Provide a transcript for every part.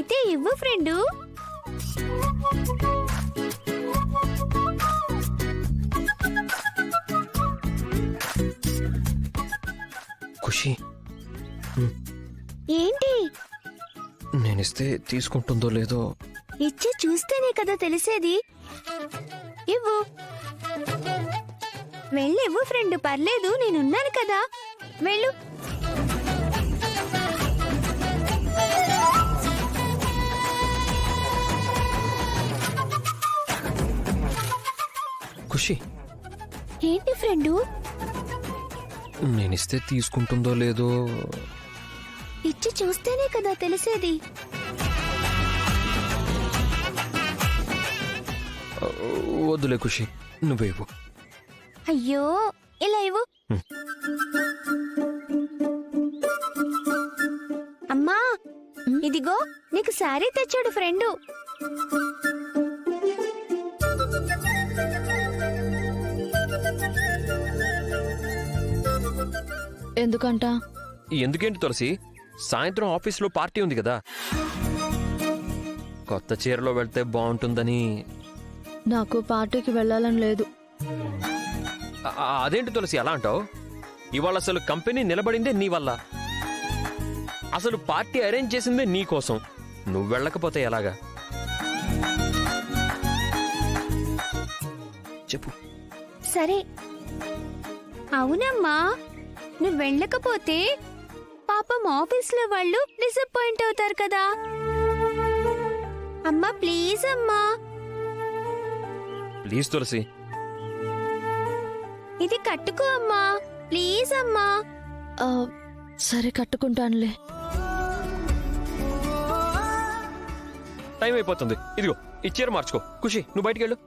అయితే ఇవ్వు ఫ్రెండు. ఖుషి, ఏంటి? నేనిస్తే తీసుకుంటుందో లేదో. ఇచ్చి చూస్తేనే కదా తెలిసేది. ఇవ్వు, వెళ్ళివ్వు ఫ్రెండ్. పర్లేదు, నేనున్నాను కదా. వెళ్ళు. ఖుషి, ఏంటి ఫ్రెండు? నేనిస్తే తీసుకుంటుందో లేదో. ఇచ్చి చూస్తేనే కదా తెలిసేది. వద్దులే ఖుషి, నువ్వే ఇవ్వు. అయ్యో, ఇలా ఇవ్వు. అమ్మా, ఇదిగో నీకు శారీ తెచ్చాడు ఫ్రెండు. ఎందుకంట? ఎందుకేంటి తులసి, సాయంత్రం ఆఫీస్లో పార్టీ ఉంది కదా, కొత్త చీరలో వెళ్తే బాగుంటుందని. నాకు పార్టీకి వెళ్ళాలని లేదు. అదేంటి తులసి అలా అంటావు? ఇవాళ అసలు కంపెనీ నిలబడిందే నీ వల్ల. అసలు పార్టీ అరేంజ్ చేసిందే నీ కోసం. నువ్వు వెళ్ళకపోతే ఎలాగా చెప్పు. సరే, అవునమ్మా, నువ్వు వెళ్ళకపోతే పాపం ఆఫీస్లో వాళ్ళు డిసప్పాయింట్ అవుతారు కదా. అమ్మా ప్లీజ్ అమ్మా. ప్లీజ్ తులసి. ఇది కట్టుకో అమ్మా, ప్లీజ్ అమ్మా. సరే కట్టుకుంటానులే. టైం అయిపోతుంది. ఇదిగో ఈ చీర మార్చుకో. ఖుషి, నువ్వు బయటికి వెళ్ళు.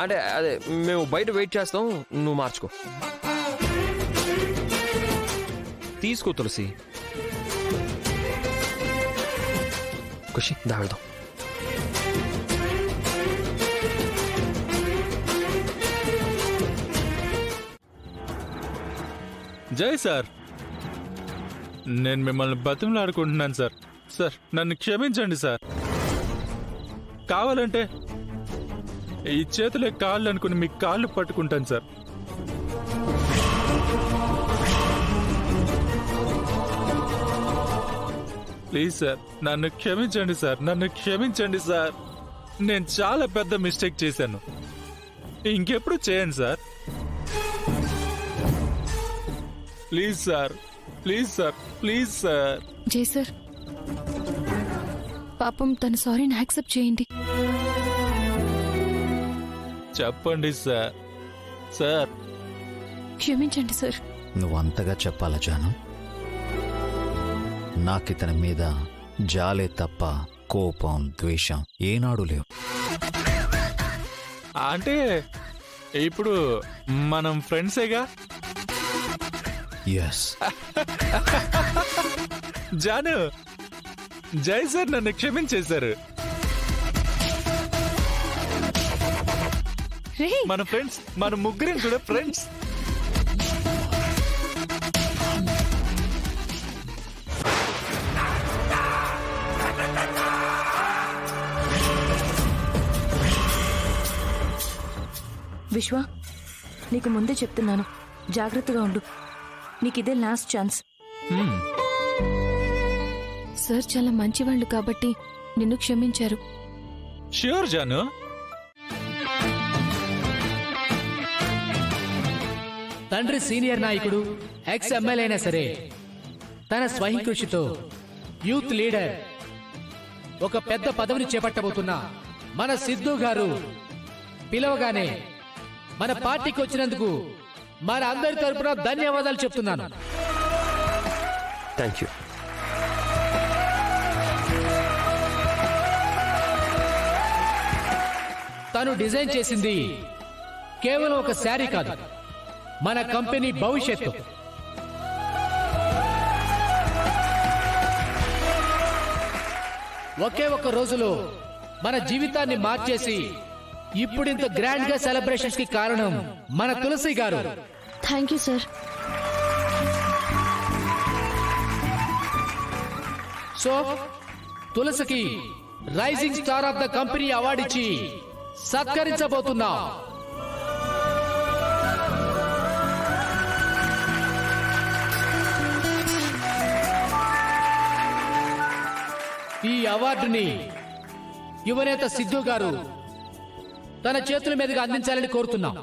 అదే అదే, మేము బయట వెయిట్ చేస్తాం, నువ్వు మార్చుకో. తీసుకో తులసి. ఖుషి, దా వెళ్దాం. జై సార్, నేను మిమ్మల్ని బతిమలాడుకుంటున్నాను సార్. సార్ నన్ను క్షమించండి సార్. కావాలంటే ఈ చేతులే కాళ్ళు అనుకుని మీ కాళ్ళు పట్టుకుంటాను సార్. ప్లీజ్ సార్, నన్ను క్షమించండి సార్. నన్ను క్షమించండి సార్. నేను చాలా పెద్ద మిస్టేక్ చేశాను. ఇంకెప్పుడు చేయను sir. Please sir, please sir, please sir. జై సార్, పాపం తన సారీని యాక్సెప్ట్ చేయండి. చెప్పండి సార్. సార్ క్షమించండి సార్. నువ్వు అంతగా చెప్పాలా జాను? నాకితని మీద జాలే తప్ప కోపం, ద్వేషం ఏనాడు లేవు. అంటే ఇప్పుడు మనం ఫ్రెండ్సేగా? ఎస్. జాను, జై సార్ నన్ను క్షమించేశారు. మన ఫ్రెండ్స్, మన ముగ్గురం కూడా ఫ్రెండ్స్. విశ్వ, నీకు ముందే చెప్తున్నాను, జాగ్రత్తగా ఉండు. నీకిదే లాస్ట్ ఛాన్స్. సార్ చాలా మంచివాళ్ళు కాబట్టి నిన్ను క్షమించారు. ష్యూర్ జాను. తండ్రి సీనియర్ నాయకుడు, ఎక్స్ ఎమ్మెల్యే అయినా సరే తన స్వయం కృషితో యూత్ లీడర్, ఒక పెద్ద పదవిని చేపట్టబోతున్న మన సిద్ధు గారు పిలవగానే మన పార్టీకి వచ్చినందుకు మన అందరి తరపున ధన్యవాదాలు చెప్తున్నాను. Thank you. తను డిజైన్ చేసింది కేవలం ఒక శారీ కాదు, మన కంపెనీ భవిష్యత్తు. ఒకే ఒక రోజులో మన జీవితాన్ని మార్చేసి ఇప్పుడింత గ్రాండ్ గా సెలబ్రేషన్స్ కి కారణం మన తులసి గారు. Thank you sir. సో తులసికి rising star of the company award ఇచ్చి సత్కరించబోతున్నా. ఈ అవార్డుని యువనేత సిద్ధు గారు తన చేతుల మీదుగా అందించాలని కోరుతున్నాం.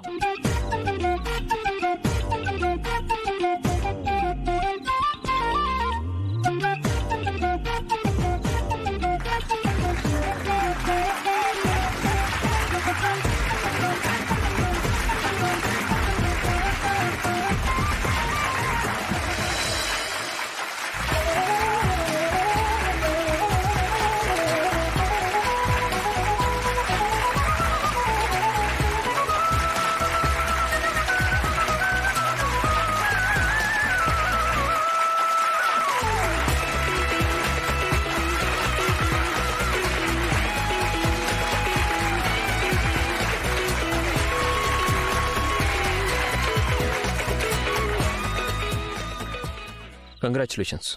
కంగ్రాచులేషన్స్.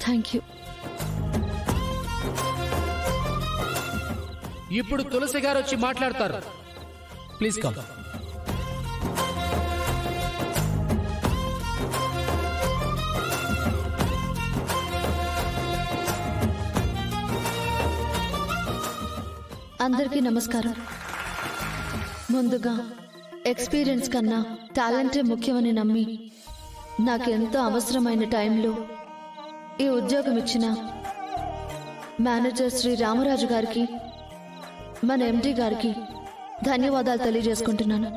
Thank you. ఇప్పుడు తులసి గారు వచ్చి మాట్లాడతారు. Please come. అందరికీ నమస్కారం. ముందుగా ఎక్స్పీరియన్స్ కన్నా టాలెంటే ముఖ్యమని నమ్మి నాకెంతో అవసరమైన టైంలో ఈ ఉద్యోగం ఇచ్చిన మేనేజర్ శ్రీ రామరాజు గారికి, మన ఎండి గారికి ధన్యవాదాలు తెలియజేసుకుంటున్నాను.